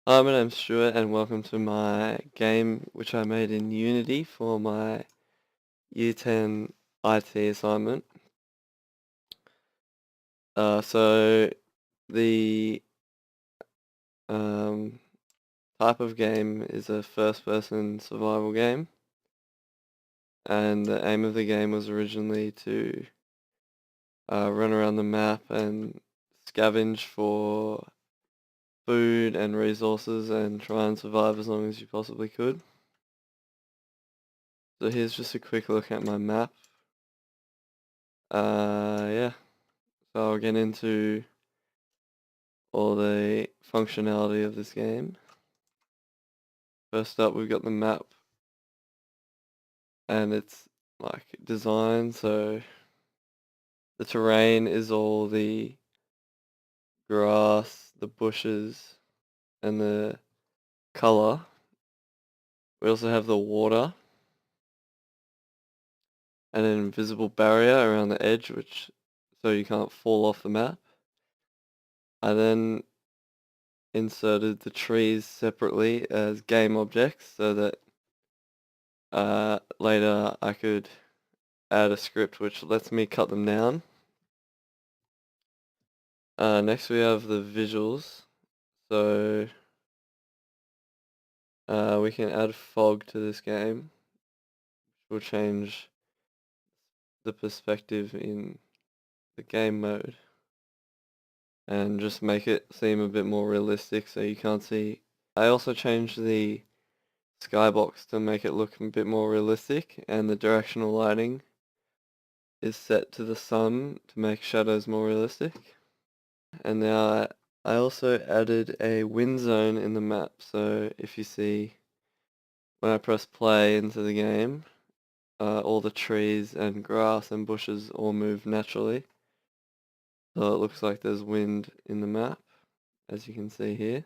Hi, my name's Stuart, and welcome to my game which I made in Unity for my Year 10 IT assignment. So the um, type of game is a first-person survival game, and the aim of the game was originally to run around the map and scavenge for food and resources and try and survive as long as you possibly could. So here's just a quick look at my map. Yeah. So I'll get into all the functionality of this game. First up, we've got the map, and it's like designed so the terrain is all the grass, the bushes, and the color. We also have the water and an invisible barrier around the edge, which so you can't fall off the map. I then inserted the trees separately as game objects so that later I could add a script which lets me cut them down. Next we have the visuals. So we can add fog to this game, which will change the perspective in the game mode and just make it seem a bit more realistic so you can't see. I also changed the skybox to make it look a bit more realistic, and the directional lighting is set to the sun to make shadows more realistic. And now I also added a wind zone in the map, so if you see when I press play into the game, all the trees and grass and bushes all move naturally. So it looks like there's wind in the map, as you can see here.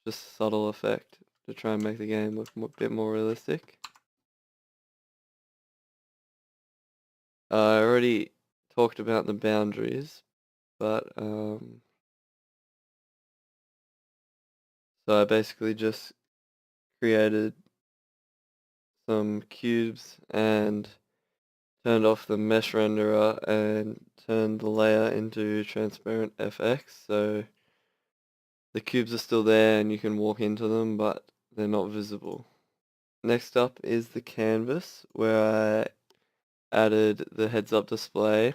Just a subtle effect to try and make the game look a bit more realistic. I already talked about the boundaries, but so I basically just created some cubes and turned off the mesh renderer and turned the layer into transparent FX, so the cubes are still there and you can walk into them, but they're not visible. Next up is the canvas, where I added the heads-up display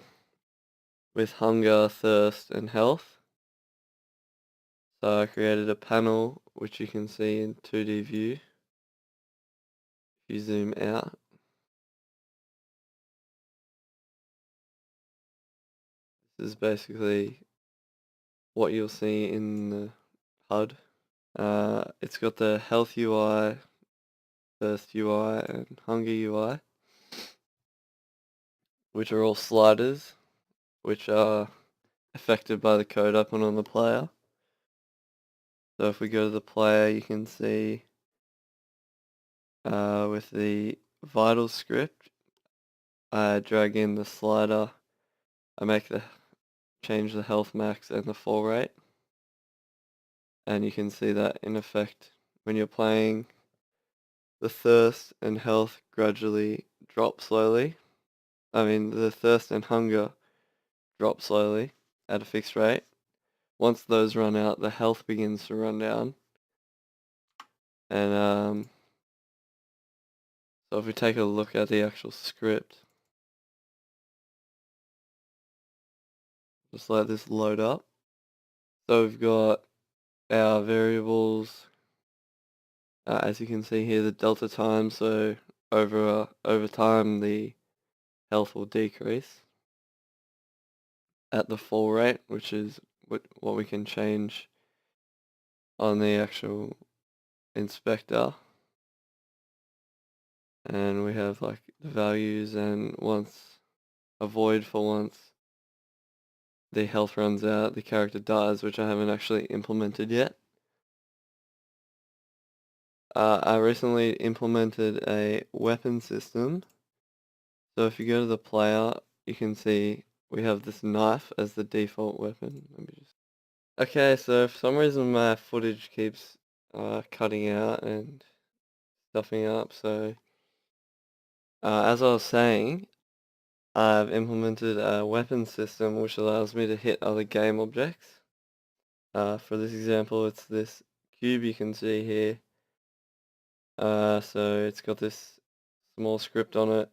with hunger, thirst, and health. So I created a panel which you can see in 2D view. If you zoom out, this is basically what you'll see in the HUD. It's got the health UI, thirst UI, and hunger UI, which are all sliders, which are affected by the code I put on the player. So if we go to the player, you can see with the vital script, I drag in the slider, I change the health max and the fall rate, and you can see that in effect when you're playing, the thirst and health gradually drop slowly. The thirst and hunger drop slowly at a fixed rate. Once those run out, the health begins to run down. And so if we take a look at the actual script, just let this load up. So we've got our variables, as you can see here, the delta time, so over time the health will decrease at the fall rate, which is what we can change on the actual inspector. And we have like the values, and once a void for once the health runs out, the character dies, which I haven't actually implemented yet. I recently implemented a weapon system. So if you go to the player, you can see we have this knife as the default weapon. Let me just Okay, so for some reason my footage keeps cutting out and stuffing up. So as I was saying, I've implemented a weapon system which allows me to hit other game objects. For this example, it's this cube you can see here. So it's got this small script on it,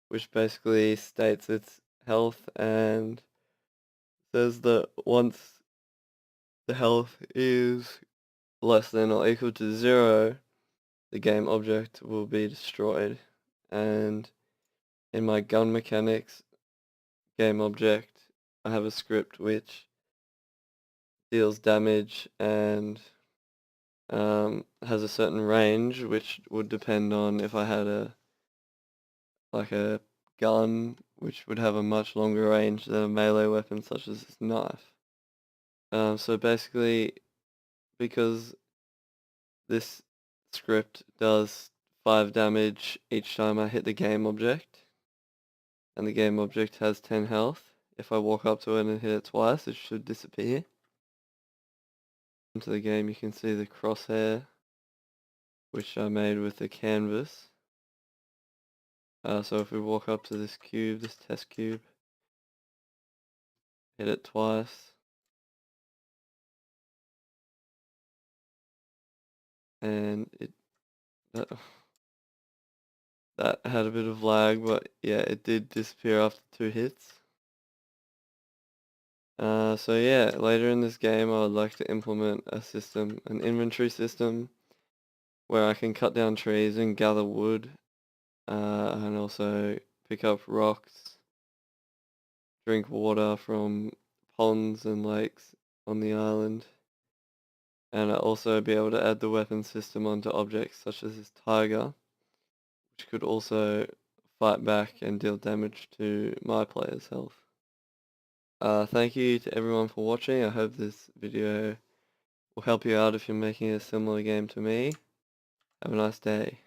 which basically states its health and says that once the health is less than or equal to 0, the game object will be destroyed. And in my gun mechanics game object, I have a script which deals damage and has a certain range, which would depend on if I had a gun, which would have a much longer range than a melee weapon such as this knife. So basically, because this script does 5 damage each time I hit the game object, and the game object has 10 health. If I walk up to it and hit it twice, it should disappear. Into the game, you can see the crosshair, which I made with the canvas. So if we walk up to this cube, this test cube, hit it twice, and that, that had a bit of lag, but yeah, it did disappear after 2 hits. So yeah, later in this game I would like to implement a system, an inventory system, where I can cut down trees and gather wood, and also pick up rocks, drink water from ponds and lakes on the island, and I'll also be able to add the weapon system onto objects such as this tiger, which could also fight back and deal damage to my player's health. Thank you to everyone for watching. I hope this video will help you out if you're making a similar game to me. Have a nice day.